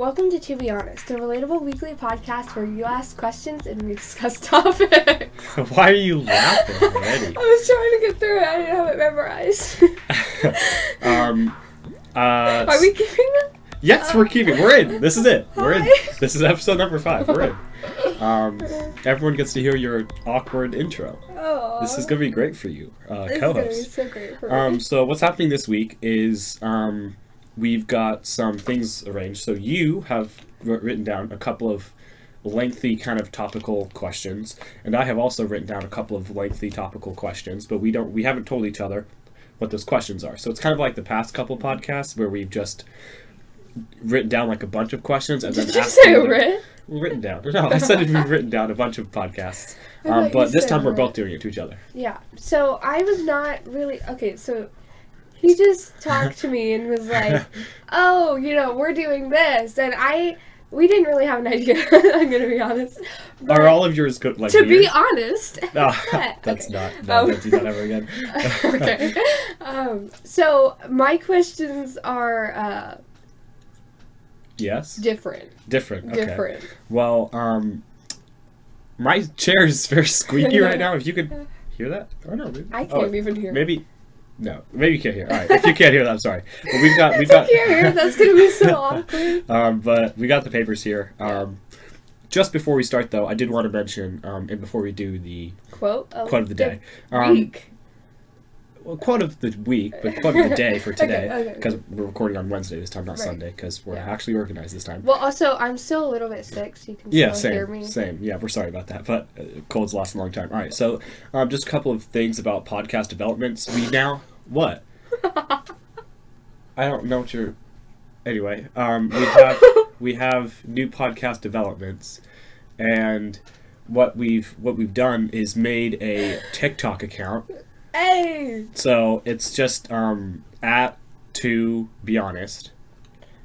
Welcome to Be Honest, the relatable weekly podcast where you ask questions and we discuss topics. Why are you laughing already? I was trying to get through it. I didn't have it memorized. Are we keeping it? Yes, we're keeping. We're in. This is it. We're in. Hi. This is episode number 5. We're in. Everyone gets to hear your awkward intro. Oh, This is gonna be great for you, It's co-host. gonna be so great for me. So what's happening this week is we've got some things arranged. So you have written down a couple of lengthy kind of topical questions, and I have also written down a couple of lengthy topical questions, but we haven't told each other what those questions are. So it's kind of like the past couple podcasts where we've just written down like a bunch of questions and Did then you asked say them to- writ? Written down. No, I said we've written down a bunch of podcasts. I thought you But this said time we're writ. both doing it to each other. Yeah. So I was not really okay. So he just talked to me and was like, "Oh, we're doing this," and we didn't really have an idea. I'm gonna be honest. But Are all of yours good? Like to weird? be honest, No, that's okay. not. No, don't do that ever again. Okay. So my questions are Yes. different. Different. Okay. Different. Well, my chair is very squeaky right now. If you could hear that, oh no, maybe. I can't even hear. Maybe. No, maybe you can't hear. All right, if you can't hear that, I'm sorry. But we've got. I can't hear. That's gonna be so awkward. But we got the papers here. Just before we start, though, I did want to mention, and before we do the Quote of the day, week. well, quote of the week, but quote of the day for today, Okay. because we're recording on Wednesday this time, not Right. Sunday, because we're Yeah. actually organized this time. Well, also, I'm still a little bit sick, so you can Yeah, still hear same, me. same. Yeah, we're sorry about that, but cold's lasted a long time. All right, so just a couple of things about podcast developments. What? I don't know what you're. Anyway, we have new podcast developments, and what we've done is made a TikTok account. Hey! So it's just at To Be Honest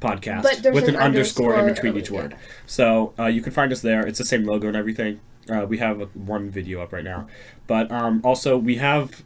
podcast But there's with an an underscore in underscore, between each yeah. word. So you can find us there. It's the same logo and everything. We have one video up right now, but also we have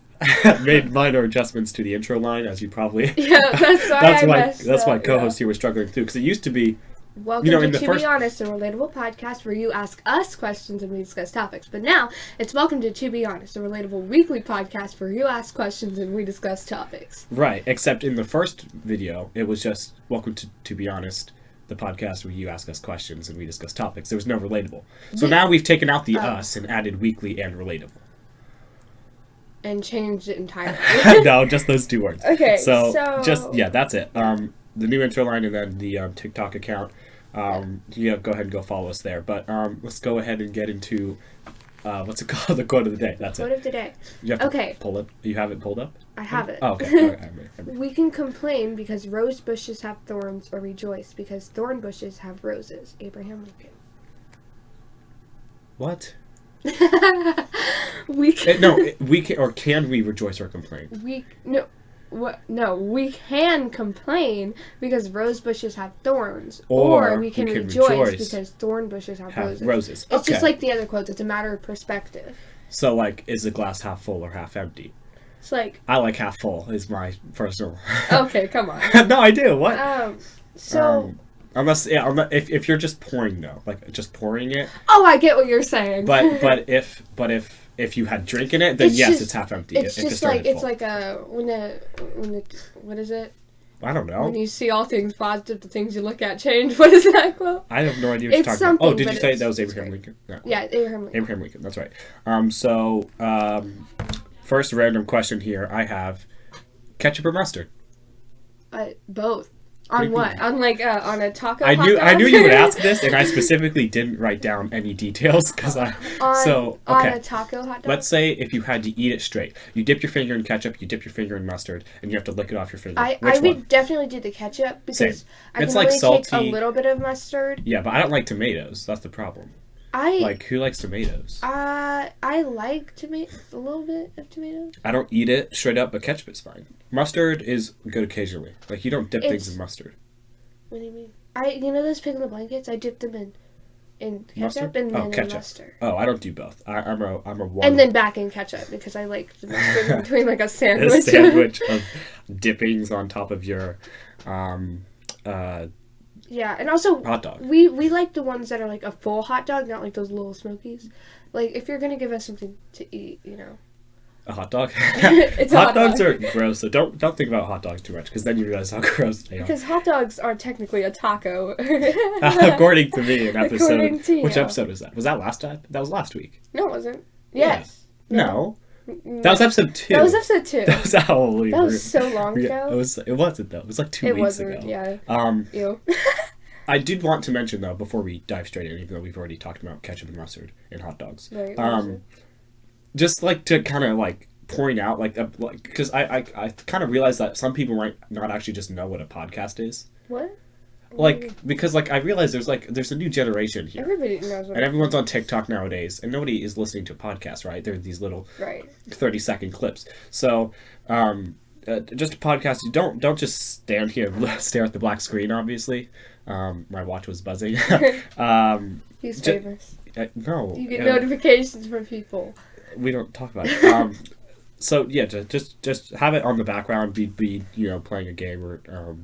made minor adjustments to the intro line, as you probably. Yeah, that's why that's why co-host here was struggling through, because it used to be. Welcome in to the To Be Honest, a relatable podcast where you ask us questions and we discuss topics. But now, it's Welcome to Be Honest, a relatable weekly podcast where you ask questions and we discuss topics. Right, except in the first video, it was just Welcome to Be Honest, the podcast where you ask us questions and we discuss topics. There was no relatable. So now we've taken out the us and added weekly and relatable. And changed it entirely. No, just those 2 words. Okay, So so- just, yeah, that's it. The new intro line and then the TikTok account. Yeah, go ahead and go follow us there. But let's go ahead and get into, what's it called? The quote of the day. That's Quote it. of the day. You have to Okay. pull it. You have it pulled up? I have it. Oh, okay. All right, I'm ready. We can complain because rose bushes have thorns, or rejoice because thorn bushes have roses. Abraham Lincoln. What? We can. We can, or can we rejoice or complain? We we can complain because rose bushes have thorns, or we can rejoice because thorn bushes have roses. It's just like the other quotes. It's a matter of perspective. So, like, is the glass half full or half empty? It's like, I like half full. Is my personal. okay, come on. No, I do. What? Unless if you're just pouring though, like just pouring it. Oh, I get what you're saying. But if you had drink in it, then it's half empty. It's if just like it's full. like when the what is it? I don't know. When you see all things positive, the things you look at change. What is that quote? I have no idea what It's you're talking about. Oh, something, did you but say it's- that was it's Abraham great. Lincoln? No. Yeah, Abraham Lincoln. Abraham Lincoln. That's right. First random question here. I have ketchup or mustard. Both. On what? On on a taco. I hot knew dog? you would ask this, and I specifically didn't write down any details because on a taco hot dog. Let's say if you had to eat it straight, you dip your finger in ketchup, you dip your finger in mustard, and you have to lick it off your finger. I Which would one? definitely do the ketchup because Same. I It's can like only take salty. a little bit of mustard. Yeah, but I don't like tomatoes. That's the problem. Like, who likes tomatoes? I like a little bit of tomatoes. I don't eat it straight up, but ketchup is fine. Mustard is good occasionally. Like, you don't dip things in mustard. What do you mean? Those pig in the blankets. I dip them in ketchup Mustard? and then ketchup. in mustard. Oh, I don't do both. I'm a one. And then back in ketchup because I like the mustard in between like a sandwich. A sandwich of dippings on top of your Yeah, and also Hot dog. we like the ones that are like a full hot dog, not like those little Smokies. Like if you're gonna give us something to eat, you know. A hot dog? It's a hot hot dogs dog. are gross, so don't think about hot dogs too much, because then you realize how gross they are. Because hot dogs are technically a taco. According to me, an episode. According to you. Which episode was that? Was that last time? That was last week. No, it wasn't. Yes. No. That was episode 2. That was episode 2. That was Halloween. That was so long ago. It wasn't though. It was like 2 weeks ago. Yeah. Ew. I did want to mention though, before we dive straight in, even though we've already talked about ketchup and mustard in hot dogs. Right, just like to kind of like point out like because I kind of realized that some people might not actually just know what a podcast is. What? Like, because like I realize there's a new generation here. Everybody knows what. And everyone's on TikTok nowadays, and nobody is listening to podcasts, right? They're these little 30-second clips. So, just a podcast. You don't just stand here and stare at the black screen. Obviously, my watch was buzzing. He's famous. No, you get notifications from people. We don't talk about it. So yeah, just have it on the background. Be playing a game or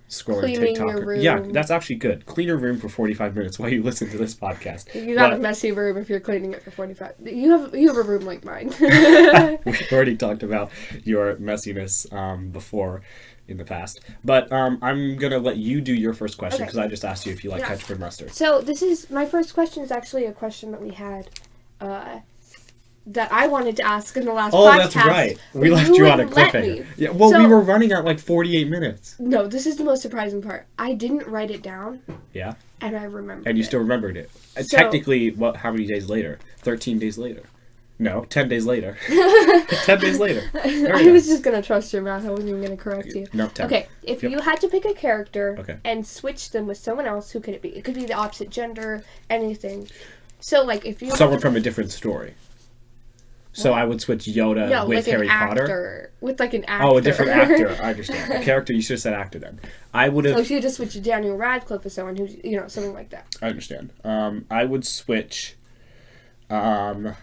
scrolling Cleaning TikTok. your room. Yeah, that's actually good. Clean your room for 45 minutes while you listen to this podcast. You got a messy room if you're cleaning it for 45. You have a room like mine. We've already talked about your messiness before in the past. But I'm going to let you do your first question because I just asked you if you like ketchup and mustard. So my first question is actually a question that we had that I wanted to ask in the last podcast. Oh, that's right. We left you on a cliffhanger. Yeah, well, we were running at like 48 minutes. No, this is the most surprising part. I didn't write it down. Yeah. And I remembered it. And you still remembered it. So, technically, how many days later? 13 days later. No, 10 days later. 10 days later. I was just going to trust your math. I wasn't even going to correct you. No, 10. Okay, if you had to pick a character and switch them with someone else, who could it be? It could be the opposite gender, anything. So, like, if you... Someone from a different story. So I would switch Yoda with Harry Potter. With like an actor. Oh, a different actor. I understand. A character. You should have said actor then. I would have. Oh, so you just switch Daniel Radcliffe with someone who's something like that. I understand. I would switch. Liam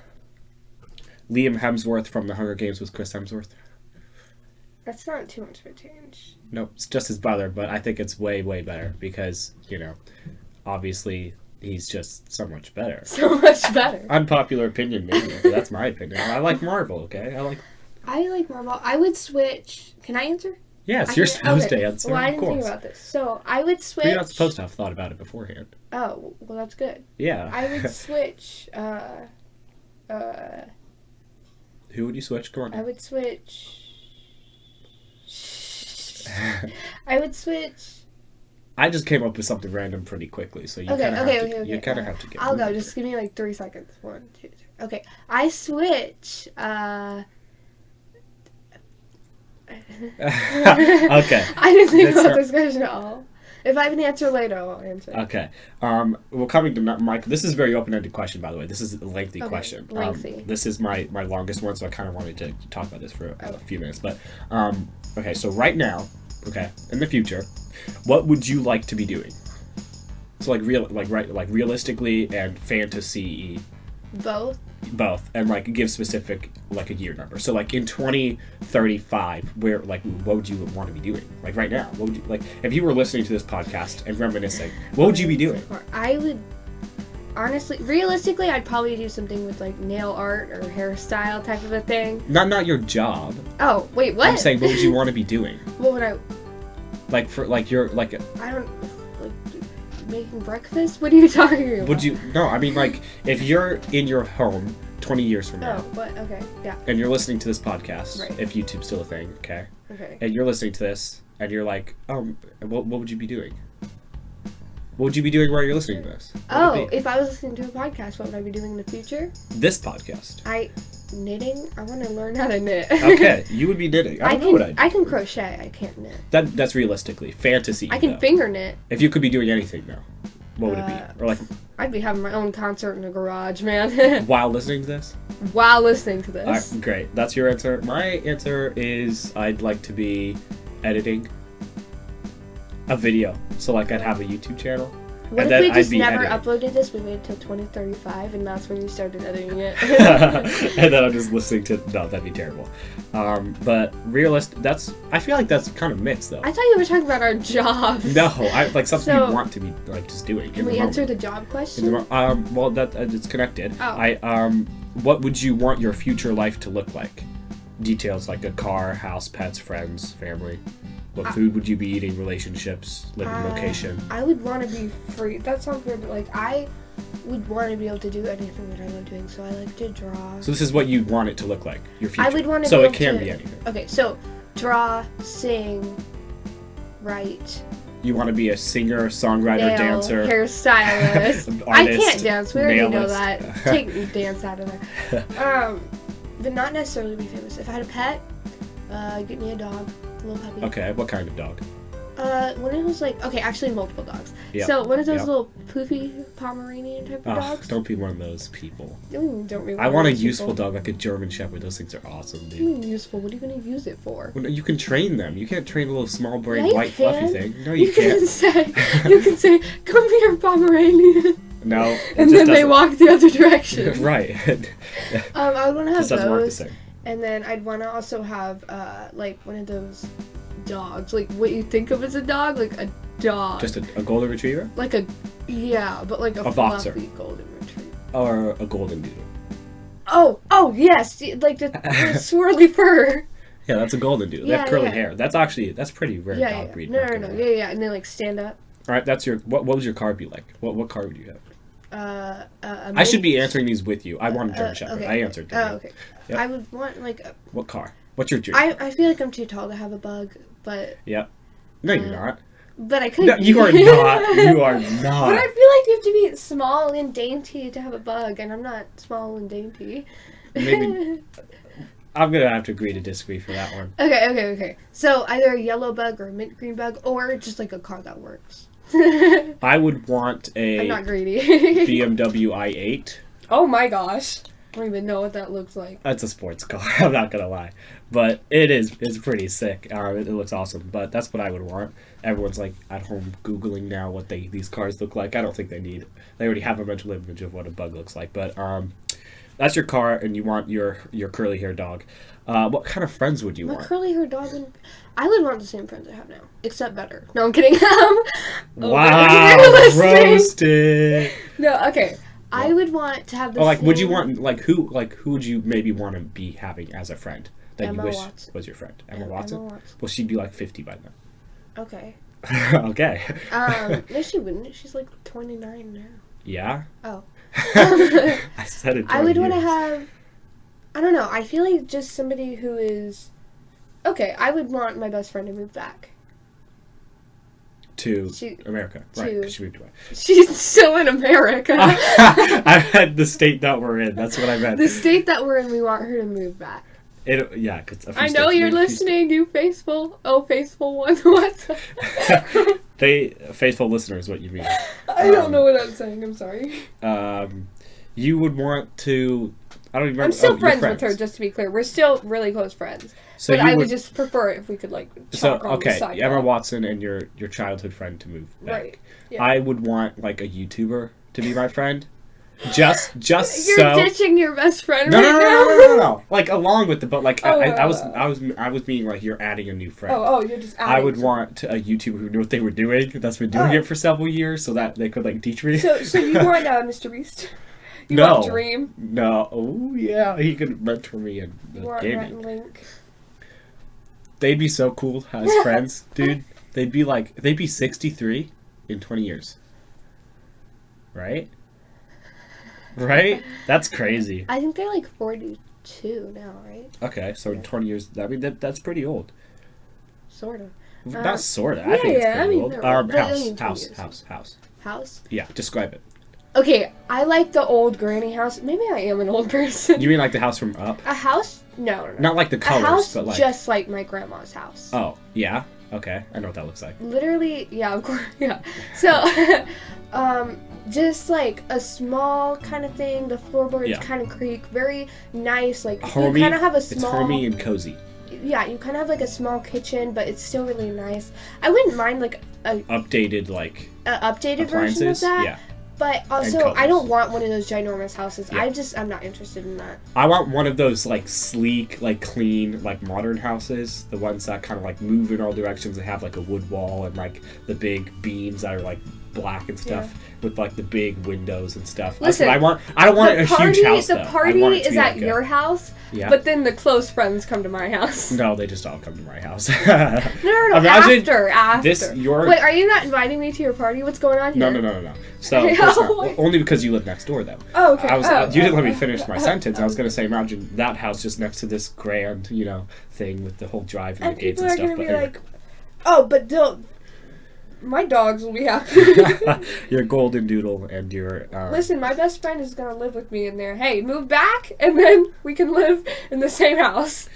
Hemsworth from The Hunger Games with Chris Hemsworth. That's not too much of a change. No, it's just his brother, but I think it's way way better because obviously. He's just so much better. So much better. Unpopular opinion, maybe. But that's my opinion. I like Marvel, okay? I like Marvel. I would switch... Can I answer? Yes, you're supposed to answer, well, I didn't think about this. So, I would switch... But you're not supposed to have thought about it beforehand. Oh, well, that's good. Yeah. I would switch... Who would you switch? Come on. I would switch... I would switch... I just came up with something random pretty quickly, so you kind of have to get. I'll go. Just give me like 3 seconds. 1, 2, 3. Okay, I switch. Okay. I didn't think about this question at all. If I have an answer later, I'll answer. Okay. We're coming to Mike. This is a very open-ended question, by the way. This is a lengthy question. Lengthy. This is my longest one, so I kind of wanted to talk about this for a few minutes. But okay, so right now, in the future. What would you like to be doing? So realistically and fantasy. Both, and give specific a year number. So in 2035, where what would you want to be doing? Right now, what would you if you were listening to this podcast and reminiscing? What would you be doing? I would honestly, realistically, I'd probably do something with nail art or hairstyle type of a thing. Not your job. Oh wait, what? I'm saying, what would you want to be doing? What would I? I don't making breakfast. What are you talking about? Would you? No, I mean if you're in your home 20 years from now. Oh, but okay, yeah. And you're listening to this podcast, right. If YouTube's still a thing, okay. Okay. And you're listening to this, and you're what would you be doing? What would you be doing while you're listening to this? If I was listening to a podcast, what would I be doing in the future? This podcast. Knitting. I want to learn how to knit. Okay, you would be knitting. I can crochet. I can't knit. That's realistically fantasy. I can finger knit. If you could be doing anything now, what would it be? Or I'd be having my own concert in a garage, man. While listening to this. While listening to this. Great. That's your answer. My answer is I'd like to be editing a video. So I'd have a YouTube channel. What And if then we I'd just be never editing. uploaded this? We waited till 2035, and that's when we started editing it. And then I'm just listening to. No, that'd be terrible. But I feel like that's kind of mixed though. I thought you were talking about our jobs. No, like something So- you want to be like just doing. Can we answer the job question? Well, that it's connected. Oh. What would you want your future life to look like? Details like a car, house, pets, friends, family. What food would you be eating? Relationships, living location. I would want to be free. That sounds weird, but like I would want to be able to do anything that I love doing. So I like to draw. So this is what you want it to look like. Your future. I would want to. So be it able can to, be anything. Okay, so draw, sing, write. You want to be a singer, songwriter, Nail, dancer, hairstylist. I artist, can't dance. We already know nailist. that. Take dance out of there. But not necessarily be famous. If I had a pet, get me a dog, a little puppy. Okay, what kind of dog? One of those actually multiple dogs. Yep. So one of those Yep. little poofy Pomeranian type of dogs. Don't be one of those people. Don't be one I of want a those useful people. dog, like a German Shepherd. Those things are awesome, What dude. do you mean useful? What are you going to use it for? Well, no, you can train them. You can't train a little small brain Yeah, you white fluffy can. thing. No, you can't. You can say, come here, Pomeranian. No. it And just then they doesn't- walk the other direction. Right. I would want to have This doesn't work the those. same. And then I'd want to also have, one of those dogs. Like, what you think of as a dog? Like, a dog. Just a golden retriever Like but like a boxer. fluffy golden retriever. or a golden doodle. Oh, yes. Like the swirly fur. Yeah, that's a golden doodle. They have Yeah, curly yeah. hair. That's pretty rare dog breed. No, not no, gonna no. lie. Yeah. And they like stand up. All right, that's your. What would your car be like? What car would you have? A I should be mink. answering these with you. I want a German Shepherd. Okay. I answered. Oh, okay. Yep. I would want like a. What car? What's your dream? I feel like I'm too tall to have a bug, but Yep. No, you're not. I could. No, you are not. You are But not. I feel like you have to be small and dainty to have a bug, and I'm not small and dainty. Maybe. I'm gonna have to agree to disagree for that one. Okay. So either a yellow bug or a mint green bug, or just like a car that works. I would want a I'm not greedy. BMW i8. Oh my gosh. I don't even know what that looks like. That's a sports car. I'm not gonna lie, but it's pretty sick. It looks awesome. But that's what I would want. Everyone's like at home googling now what these cars look like. I don't think they need. They already have a mental image of what a bug looks like. But that's your car, and you want your curly hair dog. What kind of friends would you My want? curly hair dog I would want the same friends I have now, except better. No, I'm kidding. Wow, You're listening. roasted. No, okay. I would want to have the same... Would you want who would you maybe want to be having as a friend that Emma you wish Watson. was your friend? Emma Emma Watson? Watson. Well, she'd be like 50 by then. Okay. Okay. No, she wouldn't. She's like 29 now. Yeah. Oh. I said it. I would want to years. have... I don't know. I feel like just somebody who is... Okay, I would want my best friend to move back. to She- America, right? to- 'Cause she moved away. She's still in America. I meant the state that we're in. That's what I meant. The state that we're in, we want her to move back. Yeah, because I know you're listening, you faithful. Oh, faithful one. What's up? Faithful listeners, what you mean? I don't know what I'm saying. I'm sorry. You would want to. I don't even remember. I'm still you're friends with her, just to be clear. We're still really close friends. So but you I would just prefer it if we could, like, So talk on the okay, sidewalk. Emma Watson and your childhood friend to move back. Right. Yeah. I would want like a YouTuber to be my friend. Just You're so. ditching your best friend No, right no, no, now? no, no, no, no. Like along with the, but like Oh, I was meaning like you're adding a new friend. Oh, you're just adding I would some- want a YouTuber who knew what they were doing, that's been doing Oh. it for several years, so that they could like teach me. So you want Mr. Beast? You No. want Dream? No. Oh yeah, he could mentor me in You want Rhett gaming. and Link? They'd be so cool as friends, dude. They'd be 63 in 20 years. Right? Right? That's crazy. I think they're like 42 now, right? Okay, so in 20 years, I mean that's pretty old. Sort of. Not sorta. I yeah, think it's yeah, pretty I mean, old. they're old, but I mean, 20 years. House. House? Yeah, describe it. Okay, I like the old granny house. Maybe I am an old person. You mean like the house from Up? A house? No. Not like the A colors, house but like. just like my grandma's house. Oh, yeah? Okay, I know what that looks like. Literally, yeah, of course, yeah. So, just like a small kind of thing. The floorboards Yeah. kind of creak. Very nice. Like Homey. you kind of have a It's small. homey and cozy. yeah, you kind of have like a small kitchen, but it's still really nice. I wouldn't mind like a updated like updated version of that. Yeah. But also, I don't want one of those ginormous houses. Yeah. I'm not interested in that. I want one of those, like, sleek, like, clean, like, modern houses. The ones that kind of, like, move in all directions and have, like, a wood wall and, like, the big beams that are, like, black and stuff with, like, the big windows and stuff. Listen, that's what I want. I don't want a huge house, The party is at your house, but then the close friends come to my house. No, they just all come to my house. No, after. Wait, are you not inviting me to your party? What's going on here? No. So, only because you live next door, though. Oh, okay. You didn't let me finish my sentence. I was going to say, imagine that house just next to this grand, thing with the whole drive and the gates and stuff. And people are going to be like, oh, but don't. My dogs will be happy. Your golden doodle and your... Listen, my best friend is going to live with me in there. Hey, move back, and then we can live in the same house.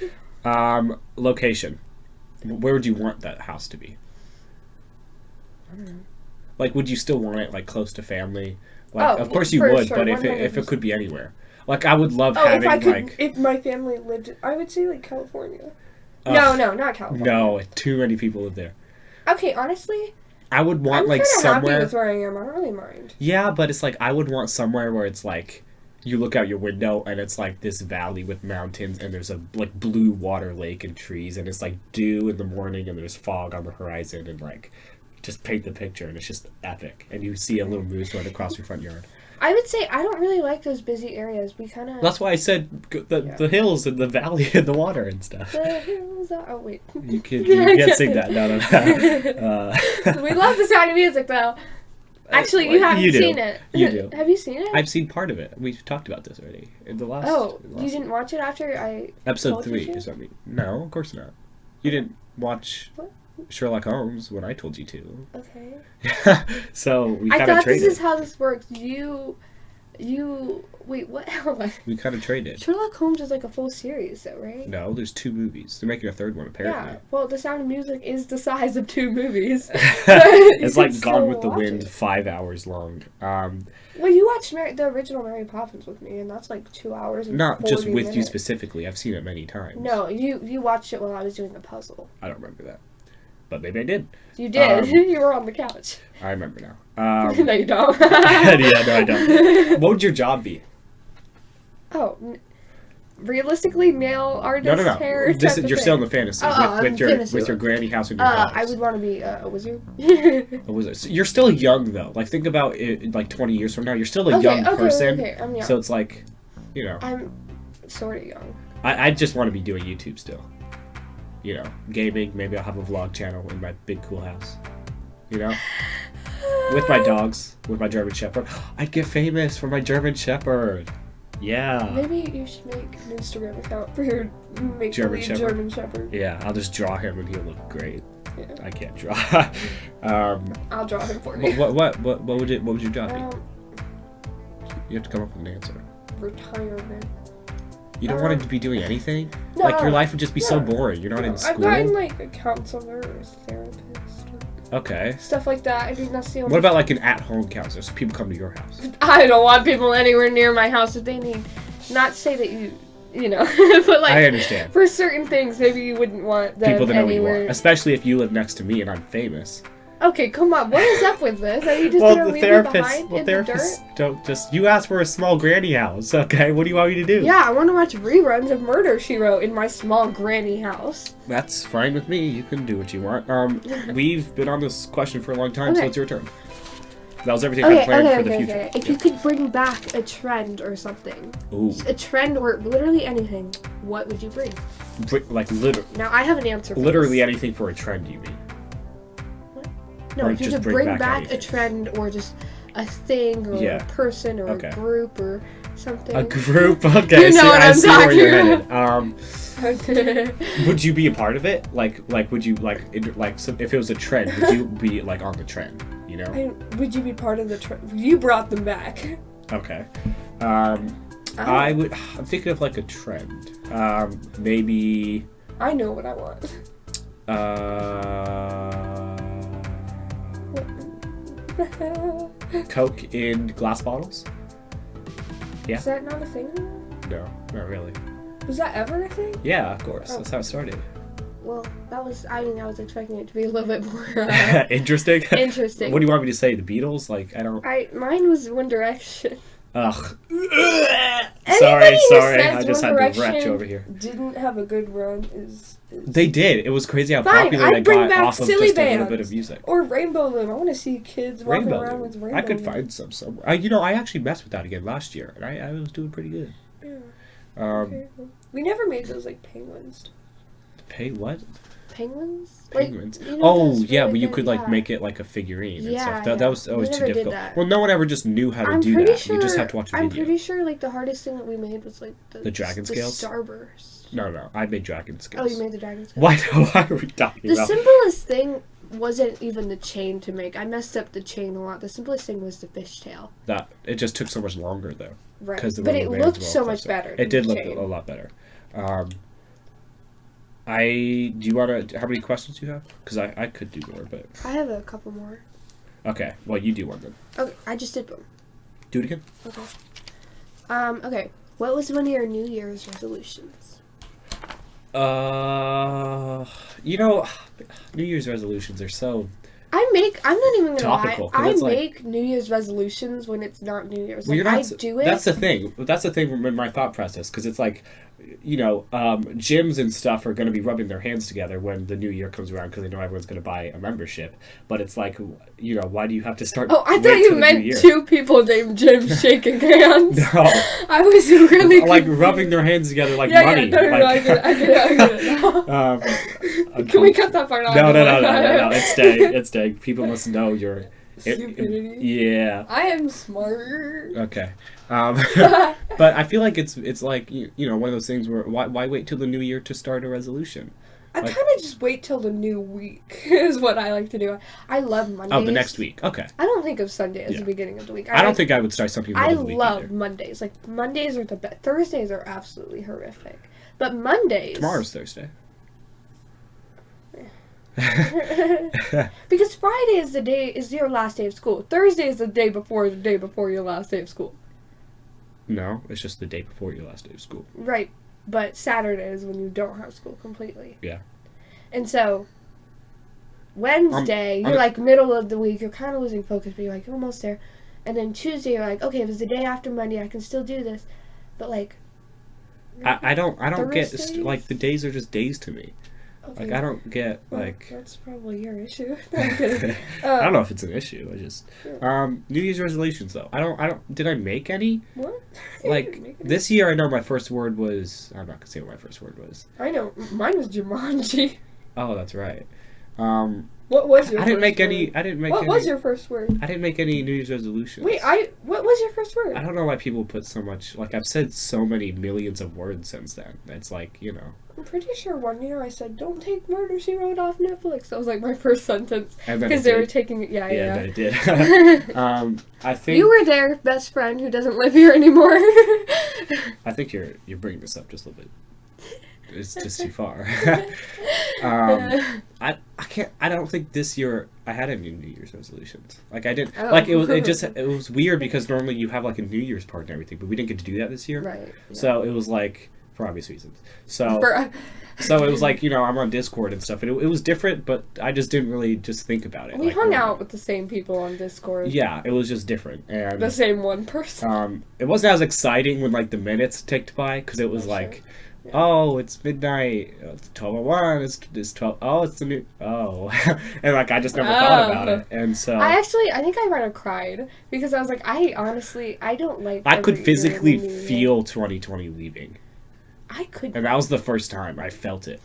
Location. Where would you want that house to be? I don't know. Like, would you still want it, like, close to family? Like, of course you would, sure, but if it could be anywhere. Like, I would love having, if my family lived... I would say, like, California. No, not California. No, too many people live there. Okay, honestly... I would want, like, somewhere... I'm happy with where I am. I don't really mind. Yeah, but it's like, I would want somewhere where it's like, you look out your window and it's like this valley with mountains and there's a, like, blue water lake and trees and it's like dew in the morning and there's fog on the horizon and, like, just paint the picture and it's just epic. And you see a little moose run across your front yard. I would say I don't really like those busy areas. We kind of... That's why I said the hills and the valley and the water and stuff. The hills are... Oh, wait. You can't sing that. No. We love the sound of music, though. Actually, you haven't seen it. You do. Have you seen it? I've seen part of it. We've talked about this already. In the last... You didn't watch it after I... Episode 3 is what I mean. No, of course not. You didn't watch... What? Sherlock Holmes when I told you to. Okay. So we kind of traded. I thought this is how this works. Wait, what? We kind of traded. Sherlock Holmes is like a full series, though, right? No, there's 2 movies. They're making a 3rd one, apparently. Yeah, well, The Sound of Music is the size of 2 movies. It's like Gone with the Wind, 5 hours long. Well, you watched the original Mary Poppins with me, and that's like 2 hours and Not 40 just with minutes. you specifically. I've seen it many times. No, you watched it while I was doing the puzzle. I don't remember that. But maybe I did. You did. You were on the couch. I remember now. No, you don't. Yeah, no, I don't. What would your job be? Oh, realistically, male artist No. hair. You're still in the fantasy with your granny house and your house. I would want to be a wizard. A wizard. So you're still young though. Like think about it. Like 20 years from now, you're still a young person. Okay, I'm young. So it's like, I'm sort of young. I just want to be doing YouTube still. Gaming. Maybe I'll have a vlog channel in my big cool house. With my dogs, with my German Shepherd. I'd get famous for my German Shepherd. Yeah. Maybe you should make an Instagram account for your German Shepherd. Yeah, I'll just draw him and he'll look great. Yeah. I can't draw. I'll draw him for you. What would your job be? You have to come up with an answer. Retirement. You don't want to be doing anything? No, your life would just be so boring. You're not in school. I've gotten like a counselor or a therapist. Okay. Stuff like that. I think that's the only... What about like an at-home counselor so people come to your house? I don't want people anywhere near my house if they need... Not to say that you know, but like... I understand. For certain things, maybe you wouldn't want them people to know anywhere. What you want. Especially if you live next to me and I'm famous. Okay, come on. What is up with this? Are you just gonna leave me behind in the dirt? Don't just... You asked for a small granny house, okay? What do you want me to do? Yeah, I want to watch reruns of Murder, She Wrote in my small granny house. That's fine with me. You can do what you want. We've been on this question for a long time, so it's your turn. That was everything I planned for the future. Okay. If you could bring back a trend or something, a trend or literally anything, what would you bring? Like literally. Now I have an answer for literally this. anything for a trend, you mean? No, if you could bring back a trend or just a thing or a person or a group or something. A group? Okay, you know what I'm talking where you're headed. Would you be a part of it? Like would you if it was a trend, would you be like on the trend? Would you be part of the trend? You brought them back. Okay. I would. I'm thinking of like a trend. Maybe. I know what I want. Coke in glass bottles? Yeah. Is that not a thing? No, not really. Was that ever a thing? Yeah, of course. That's how it started. well, that was. I mean, I was expecting it to be a little bit more Interesting. interesting. What do you want me to say? The Beatles? Like I don't. Mine was One Direction. Ugh. Anybody who sorry. says I just One had to retch Direction over here. didn't have a good run is They did. It was crazy how fine. popular they I'd bring got back off of silly just a bands little bit of music. or Rainbow Loom. I want to see kids walking Rainbow around Loom. with Rainbow I could Loom. find some somewhere. I actually messed with that again last year, and I was doing pretty good. Yeah. Okay. We never made those like penguins. Pay what? Penguins? Penguins. Like, oh yeah, really well you good, could like make it like a figurine and stuff. That was always too never did difficult. that. Well, no one ever just knew how to do pretty that. sure, You just have to watch a video. I'm pretty sure like the hardest thing that we made was like the dragon scales. Starburst. No, I made dragon Oh, scales. you made the dragon scales. Why are we talking The about? simplest thing wasn't even the chain to make. I messed up the chain a lot. The simplest thing was the fishtail. That it just took so much longer though. Right. The But it rubber bands looked were all so much closer. better. It did look chain. a lot better. Do you want to? How many questions do you have? Because I could do more, but I have a couple more. okay. Well, you do one then. Okay, I just did one. Do it again. Okay. Okay. What was one of your New Year's resolutions? You know, New Year's resolutions are so I'm not even gonna topical. lie. I It's like- make New Year's resolutions when it's not New Year's. Well, Like, you're I not, do it. That's the thing. That's the thing with my thought process because it's like, gyms and stuff are going to be rubbing their hands together when the new year comes around because they know everyone's going to buy a membership. But it's like, why do you have to start? Oh, I wait thought till you the new meant year? two people named Jim shaking hands. No, I was really like confused. rubbing their hands together like Yeah, money. no, like, I get it. Can we cut that part out? No. It's staying. People must know your stupidity. Yeah. I am smart. Okay. But I feel like it's like one of those things where why wait till the new year to start a resolution? I Like- kind of just wait till the new week is what I like to do. I love Mondays. Oh, the next week. Okay. I don't think of Sunday as Yeah. the beginning of the week. I don't think I would start something in the I middle of the week love either. Mondays. Like Mondays are the best. Thursdays are absolutely horrific, but Mondays. Tomorrow's Thursday. Because Friday is your last day of school. Thursday is the day before your last day of school. No, it's just the day before your last day of school. Right, but Saturday is when you don't have school completely. Yeah. And so Wednesday, you're like middle of the week, you're kind of losing focus, but you're like almost there. And then Tuesday, you're like, okay, if it's the day after Monday, I can still do this. But like, I don't get Thursdays? like the days are just days to me. okay, Like I don't get well, like that's probably your issue. No, I'm kidding. I don't know if it's an issue. I just New Year's resolutions though. I don't did I make any? What? Like this year I know my first word was I'm not gonna say what my first word was. I know mine was Jumanji. Oh, that's right. What was your? I didn't first make word? any. I didn't make. What any, was your first word? I didn't make any New Year's resolutions. Wait, what was your first word? I don't know why people put so much. Like I've said so many millions of words since then. It's like I'm pretty sure one year I said, "Don't take Murder She Wrote off Netflix." That was like my first sentence And then because it they were did. taking it. Yeah. Then it did. I think You were their best friend who doesn't live here anymore. I think you're bringing this up just a little bit. It's just too far. I can't. I don't think this year I had any New Year's resolutions. Like I didn't. Oh. Like it was weird because normally you have like a New Year's party and everything, but we didn't get to do that this year. Right. Yeah. So it was like for obvious reasons. So For- so it was like I'm on Discord and stuff, and it was different, but I just didn't really just think about it. we like, hung really. out with the same people on Discord. Yeah, it was just different, and The same one person. it wasn't as exciting when like the minutes ticked by because it was Sure. like. Yeah. Oh, it's midnight. It's 12:01. It's 12. Oh, it's the new. Oh, and like I just never thought about it, and so I think I might have cried because I was like, I honestly, I don't like. I could every year physically the New Year. feel 2020 leaving, I could. and that was the first time I felt it.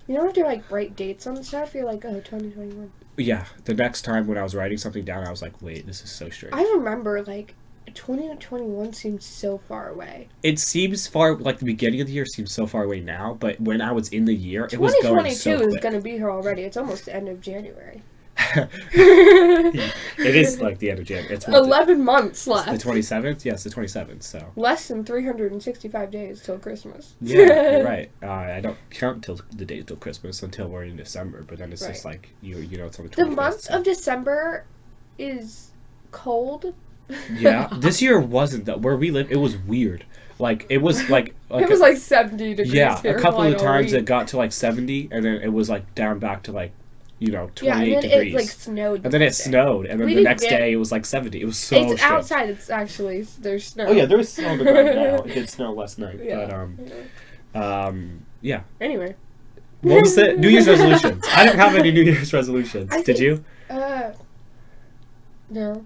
You know, after like write dates on stuff, you're like, oh, 2021. Yeah, the next time when I was writing something down, I was like, wait, this is so strange. I remember like 2021 seemed so far away. It seems far, like the beginning of the year seems so far away now, but when I was in the year, it was going 2022 so is quick. going to be here already. It's almost the end of January. It is like the end of January. It's 11 months left. the 27th. Yes, the 27th. So Less than 365 days till Christmas. yeah, you're right. I don't count till the day till Christmas until we're in December, but then it's just Right. like you know it's on the 25th. The month so. of December is cold Yeah, this year wasn't that where we live. It was weird. Like it was like it was like 70 degrees. Yeah, here a couple for, like, of times a it week. got to like 70, and then it was like down back to like 28 Yeah, and then degrees. it like snowed. And then it next day. snowed, and then We the didn't next get- day it was like 70. It was so It's strange. outside. It's actually there's snow. Oh yeah, there was snow on the ground now. It did snow last night, Yeah. but yeah. Anyway. What was it? New Year's resolutions. I didn't have any New Year's resolutions. I Did think- you? No.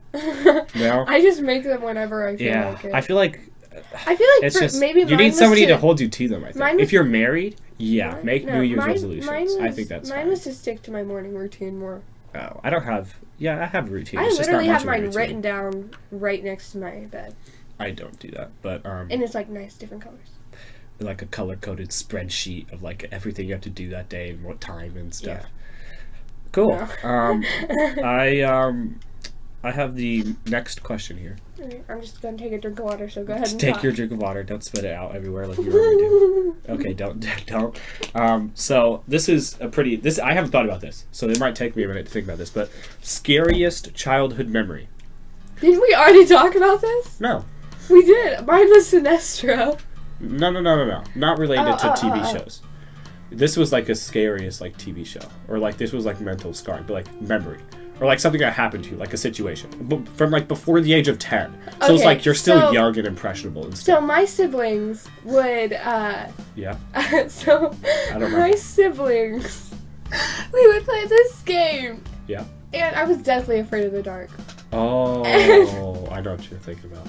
No. I just make them whenever I feel Yeah, like it. I feel like it's just maybe you mine need was somebody to hold you to them. I think mine was- if you're married, yeah, Mine- make no, New Year's mine- resolutions. mine was, I think that's mine fine. was to stick to my morning routine more. Oh, I don't have. Yeah, I have a routine. I It's just not literally much have of a mine routine. written down right next to my bed, I don't do that, but and it's like nice different colors. like a color coded spreadsheet of like everything you have to do that day and what time and stuff. Yeah. Cool. No. I have the next question here. Alright, I'm just gonna take a drink of water, so go ahead and Take talk. your drink of water. Don't spit it out everywhere like you normally do. Okay, don't. So this is a pretty. This I haven't thought about this, so it might take me a minute to think about this. But scariest childhood memory? Didn't we already talk about this? No, We did. Mine was Sinestro. no. Not related to TV oh. shows. This was like a scariest like TV show, or like this was like mental scarring, but like memory, or like something that happened to you, like a situation from like before the age of 10. So it's Okay, like you're still so- young and impressionable and So stuff. my siblings would. Yeah. So I don't my know. siblings, we would play this game, Yeah. and I was deathly afraid of the dark. Oh, I know what you're thinking about.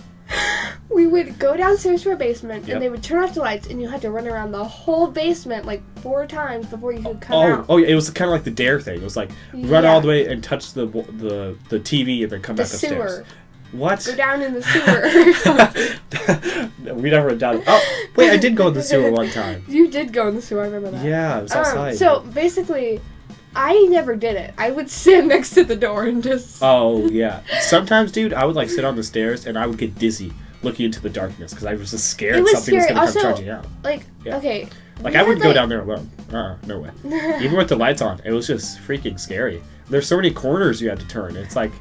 We would go downstairs to our basement, Yep. and they would turn off the lights, and you had to run around the whole basement like 4 times before you could come out. Oh, yeah, it was kind of like the dare thing. It was like run Yeah. all the way and touch the TV and then come The back upstairs. sewer. What? Go down in the sewer. or something. We never went down. Oh, wait, I did go in the sewer one time. You did go in the sewer. I remember that. Yeah, it was outside. So basically, I never did it. I would stand next to the door and just. Oh yeah. Sometimes, dude, I would like sit on the stairs and I would get dizzy looking into the darkness because I was just scared It was something was scary. gonna come Also, charging out. Like, Yeah. okay. Like we I had, wouldn't go like- down there alone. No way. Even with the lights on, it was just freaking scary. There's so many corners you had to turn. It's like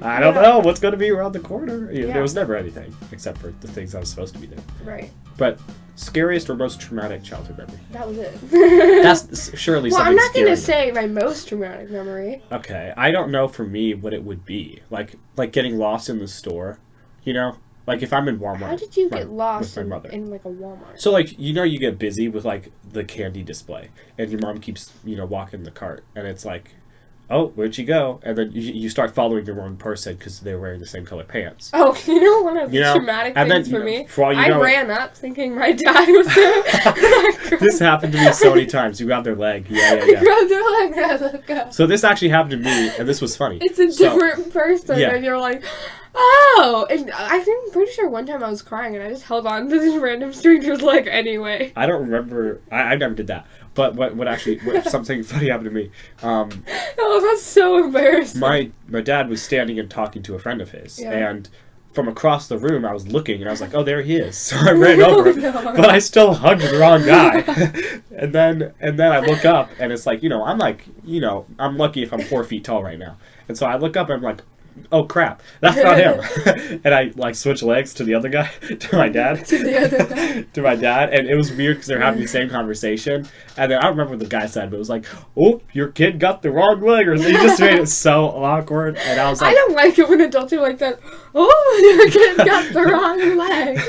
I don't Yeah. know what's going to be around the corner. Yeah. There was never anything except for the things I was supposed to be there. Right. But scariest or most traumatic childhood memory? That was it. That's surely well, something I'm not scary. gonna say my most traumatic memory. Okay, I don't know for me what it would be. Like getting lost in the store, you know? Like if I'm in Walmart. How did you my- get lost with my mother. in like a Walmart? So like you know you get busy with like the candy display and your mom keeps walking the cart and it's like, oh, where'd you go? And then you start following the wrong person because they're wearing the same color pants. Oh, you know one of the You know, traumatic and then, things for me? for all you I know- ran up thinking my dad was there. This happened to me so many times. You grab their leg. Yeah. Grabbed her leg and I let go. So this actually happened to me and this was funny. It's a So- different person, yeah. and you're like, oh! And I'm pretty sure one time I was crying and I just held on to this random stranger's leg anyway. I don't remember. I never did that. But what something funny happened to me. Oh, that's so embarrassing. My dad was standing and talking to a friend of his, Yeah. and from across the room, I was looking, and I was like, "Oh, there he is!" So I ran over him, No. but I still hugged the wrong guy. and then I look up, and it's like, I'm like, I'm lucky if I'm 4 feet tall right now, and so I look up, and I'm like, oh crap, that's not him. And I like switch legs to the other guy, to my dad, To the other guy. to my dad, and it was weird because they're having the same conversation. And then I don't remember what the guy said, but it was like, "Oh, your kid got the wrong leg," or he just made it so awkward. And I was I like, don't like it when adults are like that. Oh, your kid got the wrong leg.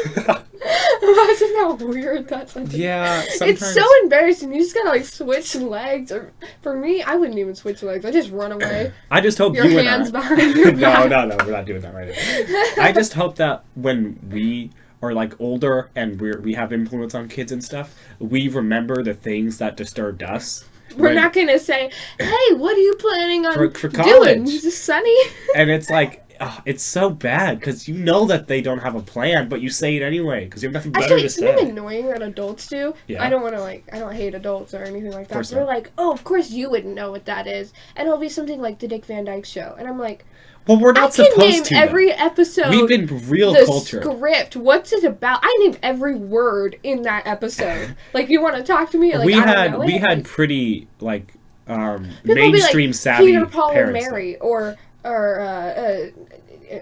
Imagine how weird that's like. yeah, sometimes. It's so embarrassing. You just gotta like switch legs. Or for me, I wouldn't even switch legs. I just run away. I just hope Your you hands and I. behind your back. No, we're not doing that right now. I just hope that when we are like older and we have influence on kids and stuff, we remember the things that disturbed us. We're When- not gonna say, "Hey, what are you planning on For doing? college. Is this sunny?" And it's like, it's so bad because you know that they don't have a plan, but you say it anyway because you have nothing better Actually, to it's something say. annoying that adults do. Yeah. I don't want to I don't hate adults or anything like that. course They're not. like, "Oh, of course you wouldn't know what that is," and it'll be something like the Dick Van Dyke Show, and I'm like, Well, we're I not can name supposed to. every though. episode. We've been real the cultured. script. What's it about? I named every word in that episode. Like, you want to talk to me? Like, we I don't had know we it. had pretty like People will be mainstream like, savvy Peter, Paul, and parents. Mary, or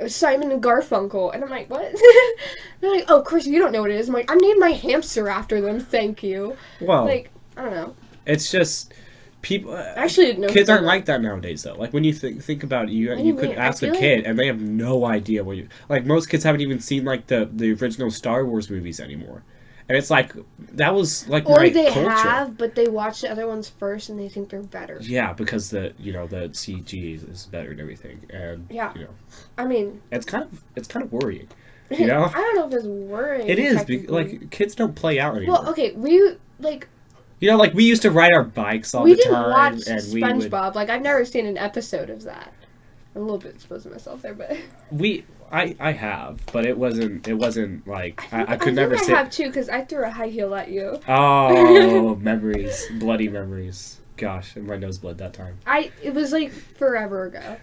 Simon and Garfunkel. And I'm like, what? They're like, oh, Chris, you don't know what it is. I'm like, I named my hamster after them, thank you. Well, like, I don't know. It's just... People, actually didn't know kids aren't like that nowadays, though. Like, when you think about it, you could ask a kid, and they have no idea what you... Like, most kids haven't even seen, like, the original Star Wars movies anymore. And it's like, that was, like, or my they culture. have, but they watch the other ones first, and they think they're better. Yeah, because the CG is better and everything. And, I mean... It's kind of worrying, you know? I don't know if it's worrying. It is, like, kids don't play out anymore. Well, okay, we, like... You know, like, we used to ride our bikes all the time. We didn't watch SpongeBob. Would... Like, I've never seen an episode of that. I'm a little bit exposing myself there, but... I have, but it wasn't like... I could never sit... I have, too, because I threw a high heel at you. Oh, memories. Bloody memories. Gosh, and my nose bled that time. It was, like, forever ago.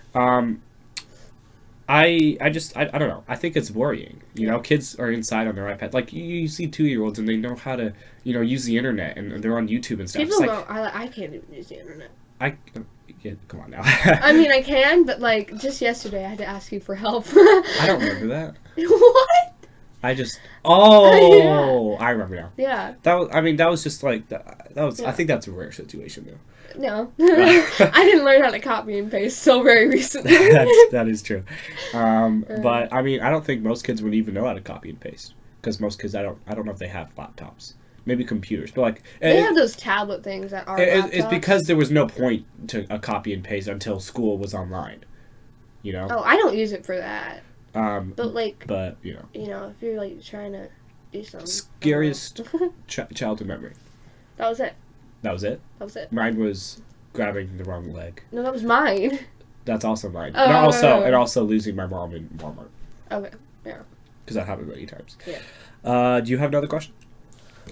I don't know. I think it's worrying. You know, kids are inside on their iPad. Like, you see 2-year-olds and they know how to, use the internet and they're on YouTube and stuff. People know. I can't even use the internet. Yeah, come on now. I mean, I can, but, like, just yesterday I had to ask you for help. I don't remember that. What? Oh, yeah. I remember now. Yeah. That was just like, that was, yeah. I think that's a rare situation, though. No. I didn't learn how to copy and paste so very recently. That is true. But, I mean, I don't think most kids would even know how to copy and paste. Because most kids, I don't know if they have laptops. Maybe computers. But, like... They have those tablet things that are laptops. It's because there was no point to a copy and paste until school was online. You know? Oh, I don't use it for that. But, like... But, you know. You know, if you're, like, trying to do something... Scariest childhood memory. That was it. That was it? That was it. Mine was grabbing the wrong leg. No, that was mine. That's also mine. Oh, and also losing my mom in Walmart. Okay, yeah. Because that happened many times. Yeah. Do you have another question?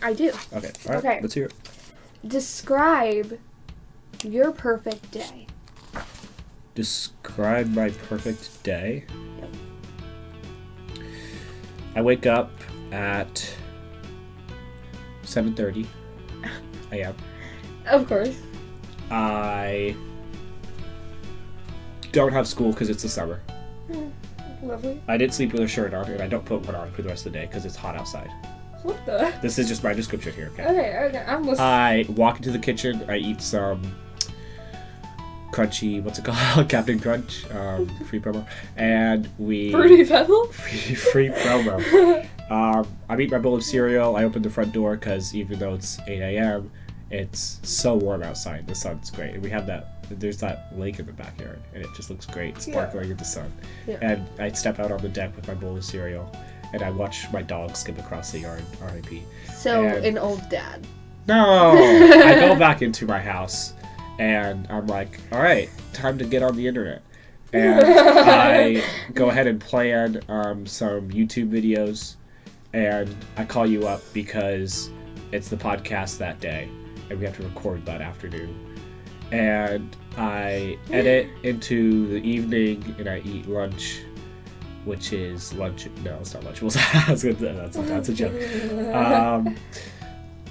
I do. Okay. All right. Okay. Let's hear it. Describe your perfect day. Describe my perfect day? Yep. I wake up at 7:30 a.m. Of course. I don't have school because it's the summer. Lovely. I did sleep with a shirt on, and I don't put one on for the rest of the day because it's hot outside. What the? This is just my description here, okay? Okay, I'm listening. I walk into the kitchen, I eat some crunchy, what's it called? Captain Crunch, free promo. And we... Fruity Pebble? Free promo. I eat my bowl of cereal, I open the front door because even though it's 8 a.m., it's so warm outside. The sun's great. And we have there's that lake in the backyard, and it just looks great, sparkling in the sun. Yeah. And I step out on the deck with my bowl of cereal, and I watch my dog skip across the yard, R.I.P. So, an old dad. No! I go back into my house, and I'm like, alright, time to get on the internet. And I go ahead and plan some YouTube videos, and I call you up because it's the podcast that day, and we have to record that afternoon. And I edit into the evening, and I eat lunch, which is lunch. No, it's not lunch. That's a joke.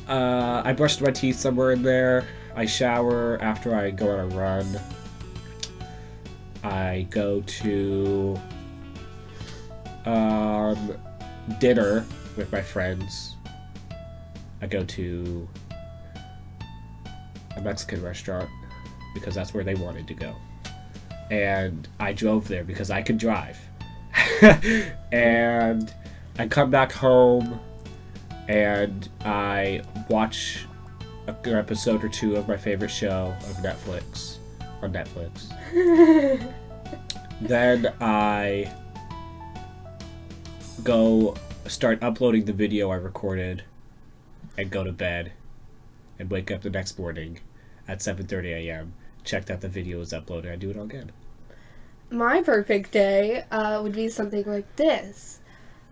I brushed my teeth somewhere in there. I shower after I go on a run. I go to dinner with my friends. I go to a Mexican restaurant because that's where they wanted to go. And I drove there because I could drive. And I come back home and I watch an episode or two of my favorite show on Netflix. Then I go start uploading the video I recorded and go to bed and wake up the next morning at 7:30 a.m. check that the video is uploaded. I do it all again. My perfect day would be something like this.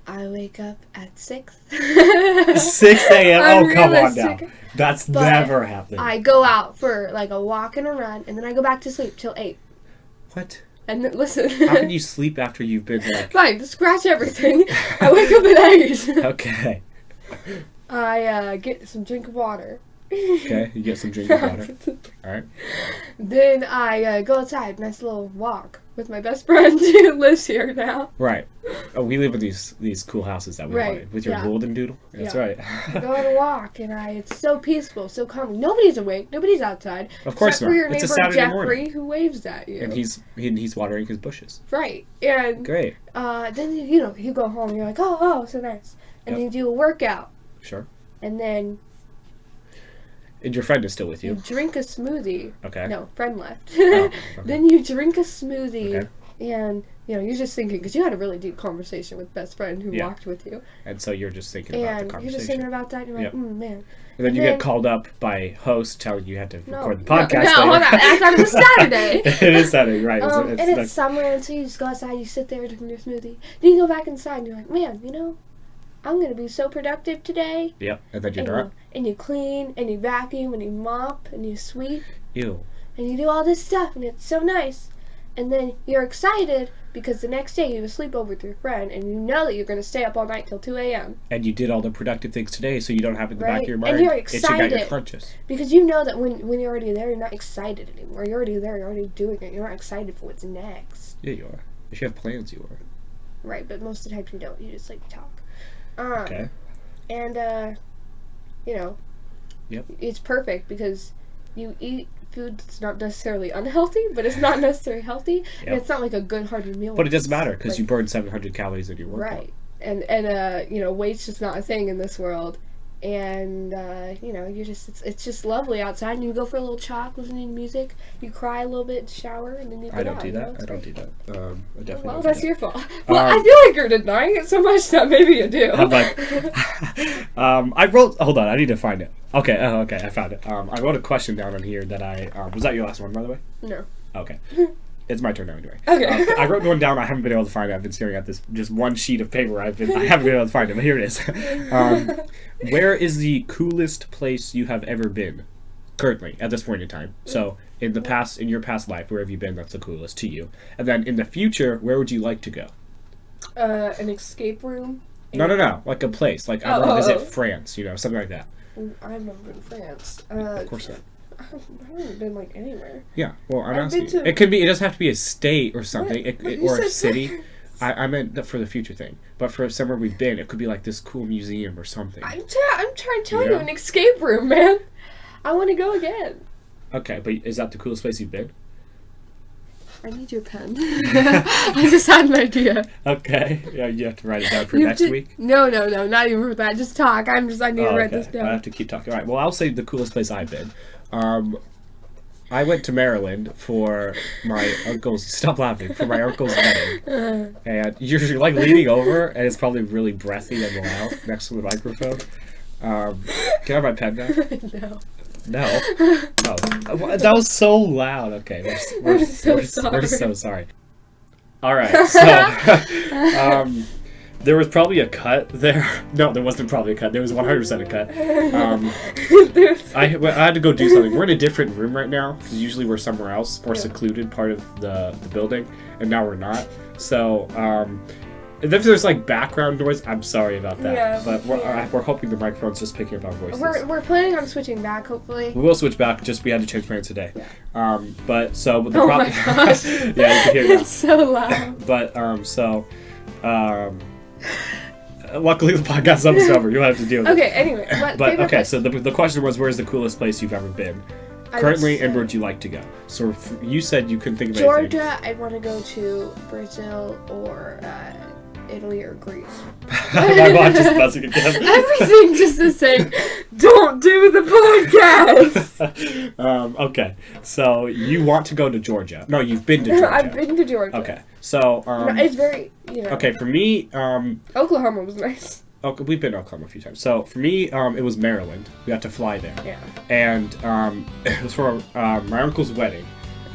I wake up at 6. 6 a.m.? Oh, come on now. That's never happened. I go out for like a walk and a run, and then I go back to sleep till 8. What? And then, listen. How can you sleep after you've been like... Fine, scratch everything. I wake up at 8. Okay. I get some drink of water. Okay, you get some drink of water. Alright. Then I go outside, nice little walk. with my best friend who lives here now. Right. Oh, we live in these cool houses that we Right, wanted with your yeah. golden doodle. That's Yeah. right. I go on a walk, and it's so peaceful, so calming. Nobody's awake. Nobody's outside. Of course except not. for your It's a neighbor Saturday Jeffrey, morning. who waves at you. And he's watering his bushes. Right. And Great. then you go home, and you're like, oh, so nice. And Yep. then you do a workout, Sure. and then And your friend is still with you you. drink a smoothie. Okay. No, friend left. Oh, okay. Then you drink a smoothie, Okay. and you're just thinking, because you had a really deep conversation with best friend who Yeah. walked with you, And so you're just thinking about the and conversation. you're just thinking about that, and you're like, Yep. man. And then you get called up by host telling you had to record the podcast. No, hold on. That's on a Saturday. It is Saturday, right? And it's summer, and so you just go outside, you sit there drinking your smoothie. Then you go back inside, and you're like, man, I'm going to be so productive today. Yep. And then you're And not. you clean, and you vacuum, and you mop, and you sweep, Ew. and you do all this stuff, and it's so nice. And then you're excited because the next day you have a sleepover with your friend, and you know that you're going to stay up all night till 2 a.m. And you did all the productive things today, so you don't have it in the back of Right. your mind. And you're Itching at your excited. conscience. Because you know that when you're already there, you're not excited anymore. You're already there, you're already doing it. You're not excited for what's next. Yeah, you are. If you have plans, you are. Right, but most of the time you don't. You just talk. Okay. And, Yep. it's perfect because you eat food that's not necessarily unhealthy, but it's not necessarily healthy, and Yep. it's not like a good hearty meal. But it doesn't matter because like- you burn 700 calories in your workout. Right. And weight's just not a thing in this world. And, it's just lovely outside, and you go for a little chalk, listening to music, you cry a little bit in the shower, and then you get I don't out, do that. it's I don't great. do that. I definitely Well, don't that's do your fault. Well, I feel like you're denying it so much that maybe you do. I'm like, I wrote. Hold on, I need to find it. Okay, okay, I found it. I wrote a question down on here that I was that your last one, by the way? No. Okay, it's my turn now anyway. Okay. I wrote one down. I haven't been able to find it. I've been staring at this just one sheet of paper. I haven't been able to find it, but here it is. Where is the coolest place you have ever been? Currently, at this point in time. So, in your past life, where have you been that's the coolest to you? And then in the future, where would you like to go? An escape room. No. Like a place. Like, I want to visit France, something like that. I've never been to France. Of course not. I haven't been anywhere. Yeah, well, I'm I've been asking. to- It doesn't have to be a state or something, Right, but you or a said city. I meant that for the future thing. But for somewhere we've been, it could be like this cool museum or something. I'm trying to tell you, Yeah. an escape room, man. I want to go again. Okay, but is that the coolest place you've been? I need your pen. I just had an idea. Okay, yeah, you have to write it down for next week. No, not even for that. Just talk. I need to write this I down. have to keep talking. All right, well, I'll say the coolest place I've been. I went to Maryland for my uncle's. Stop laughing. For my uncle's wedding, and you're like leaning over, and it's probably really breathy and loud next to the microphone. Can I have my pen back? No. No. That was so loud. Okay, we're so so sorry. All right, so there was probably a cut there. No, there wasn't probably a cut. There was 100% a cut. I had to go do something. We're in a different room right now because usually we're somewhere else, more secluded part of the building, and now we're not. So if there's like background noise, I'm sorry about that. Yeah, but we're hoping the microphone's just picking up our voices. We're planning on switching back, hopefully. We will switch back. Just we had to change plans today. Yeah. But so the Oh my gosh. yeah, you can hear It's that. so loud. But luckily the podcast is almost over. You don't have to deal with Okay. Anyway, But okay, so the question was, where's the coolest place you've ever been currently, and where'd you like to go? So you said you couldn't think of anything. Georgia. I'd want to go to Brazil or Italy or Greece. My watch is buzzing again. Everything just is saying, don't do the podcast. Okay, so you want to go to Georgia? No, you've been to Georgia. I've been to Georgia. Okay, so It's very, okay, for me, Oklahoma was nice. okay, we've been to Oklahoma a few times. So for me, it was Maryland. We got to fly there. Yeah. And it was for my uncle's wedding,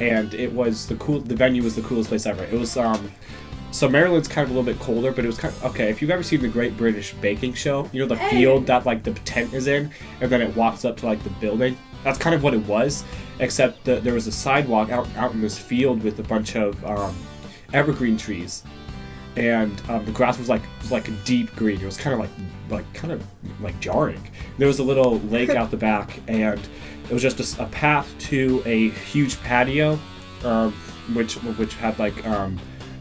and it was the venue was the coolest place ever. It was so Maryland's kind of a little bit colder, but it was kind of okay. If you've ever seen the Great British Baking Show, you know the field that like the tent is in, and then it walks up to like the building. That's kind of what it was, except that there was a sidewalk out in this field with a bunch of evergreen trees, and the grass was like a deep green. It was kind of jarring. There was a little lake out the back, and it was just a path to a huge patio. which had like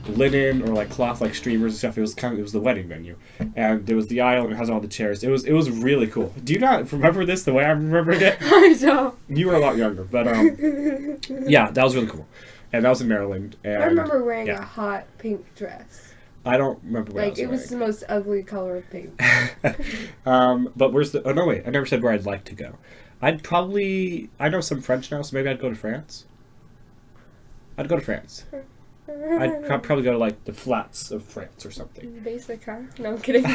linen or like cloth like streamers and stuff. It was the wedding venue, and there was the aisle and it has all the chairs. It was really cool. Do you not remember this the way I remembered it? I don't. You were a lot younger, but yeah, that was really cool, and that was in Maryland. And I remember wearing a hot pink dress. I don't remember what I was it wearing. was the most ugly color of pink. But where's the? Oh no, wait! I never said where I'd like to go. I know some French now, so maybe I'd go to France. I'd go to France. I'd probably go to like the flats of France or something. Basic, huh? No, I'm kidding.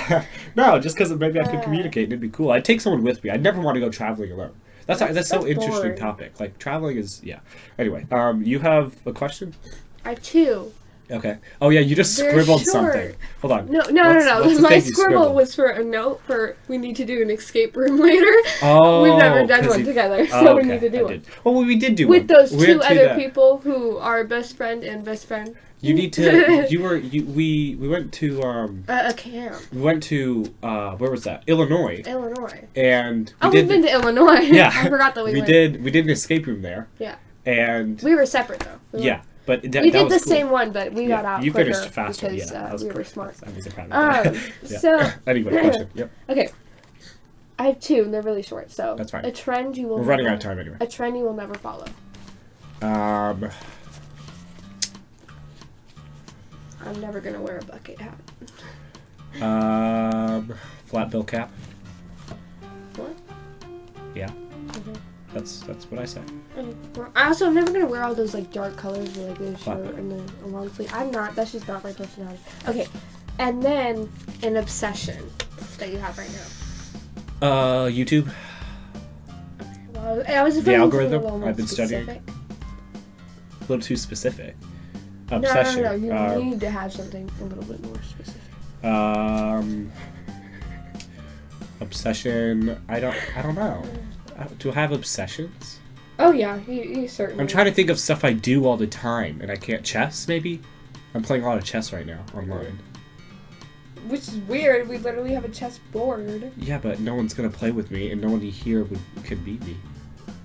No, just because maybe I could communicate and it'd be cool. I'd take someone with me. I'd never want to go traveling alone. That's so interesting boring. topic. Like traveling is Anyway, you have a question? I have two. Okay. Oh yeah, you just They're scribbled short. something. Hold on. No. What's the My thing you scribble scribbled? was for a note for we need to do an escape room later. Oh, we've never done one together, so we need to do one. Well, we did do with one. those We two went to other that. people who are best friend and best friend. You need to. We went to. A camp. We went to. Where was that? Illinois. And we've been to Illinois. Yeah. I forgot that we went. We did an escape room there. Yeah. And we were separate though. But we that did was the cool. same one, but we got out You quicker finished faster. because That was we were great. smart. I was proud of that. So Anyway, question. Yep. Okay. I have two, and they're really short. So That's fine. A trend you will. We're running out of time anyway. A trend you will never follow. I'm never gonna wear a bucket hat. flat bill cap. What? Yeah. Okay. That's what I said. Well, I also am never gonna wear all those like dark colors with like the shirt and the long sleeve. I'm not. That's just not my personality. Okay, and then an obsession that you have right now. YouTube. Okay, well, I was The algorithm. a little more I've been studying. specific. A little too specific. Obsession. No. You need to have something a little bit more specific. Obsession. I don't know. Do I have obsessions? Oh yeah, you certainly. I'm trying to think of stuff I do all the time, and I can't. Chess, maybe? I'm playing a lot of chess right now, online. Which is weird, we literally have a chess board. Yeah, but no one's gonna play with me, and no one here could beat me.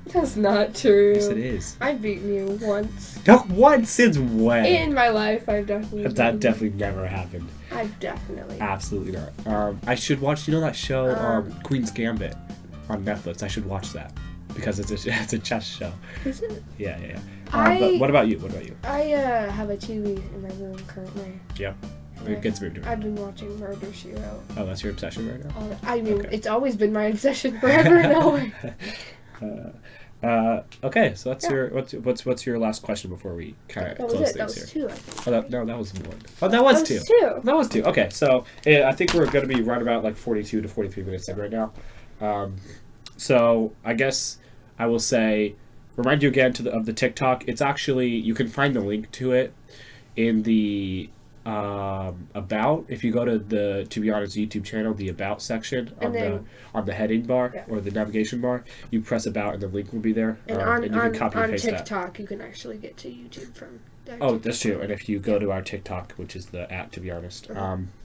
That's not true. Yes, it is. I've beaten you once. No, once since when? In my life, I've definitely That definitely never happened. I've definitely. Absolutely not. I should watch, that show, Queen's Gambit on Netflix. I should watch that. Because it's a chess show. Is it? Yeah. But what about you? I have a TV in my room currently. Yeah. It gets moved around. I've been watching Murder, She Wrote. Oh, that's your obsession right now? I mean, Okay. It's always been my obsession forever and always. Okay, so that's what's your last question before we kind of close That things was here? two, I think. Oh, that was one. Oh, that was two. That was two. Okay, so I think we're going to be right about like 42 to 43 minutes in right now. So I guess I will say, remind you again of the TikTok. It's actually, you can find the link to it in the about. If you go to the To Be Honest YouTube channel, the about section on the heading bar or the navigation bar, you press about and the link will be there. And you can copy and paste that. on TikTok, you can actually get to YouTube from. Oh, that's true. And if you go to our TikTok, which is the @To Be Honest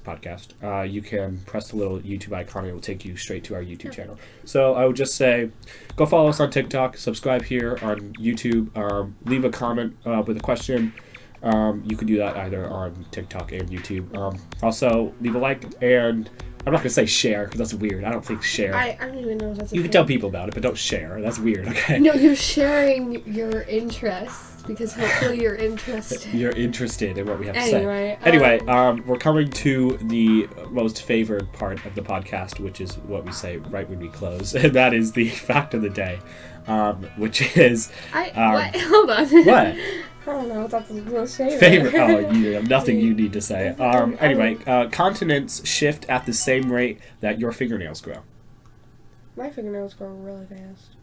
podcast, you can press the little YouTube icon and it will take you straight to our YouTube channel. So I would just say, go follow us on TikTok, subscribe here on YouTube, leave a comment with a question. You can do that either on TikTok and YouTube. Also, leave a like, and I'm not going to say share because that's weird. I don't think share. I don't even know if that's a You thing. can tell people about it, but don't share. That's weird, okay? No, you're sharing your interests because hopefully you're interested. You're interested in what we have to Anyway, say. Anyway, we're coming to the most favored part of the podcast, which is what we say right when we close, and that is the fact of the day, which is... what? Hold on. What? I don't know what that's supposed to say. Favorite. Oh, you have nothing you need to say. Anyway, continents shift at the same rate that your fingernails grow. My fingernails grow really fast.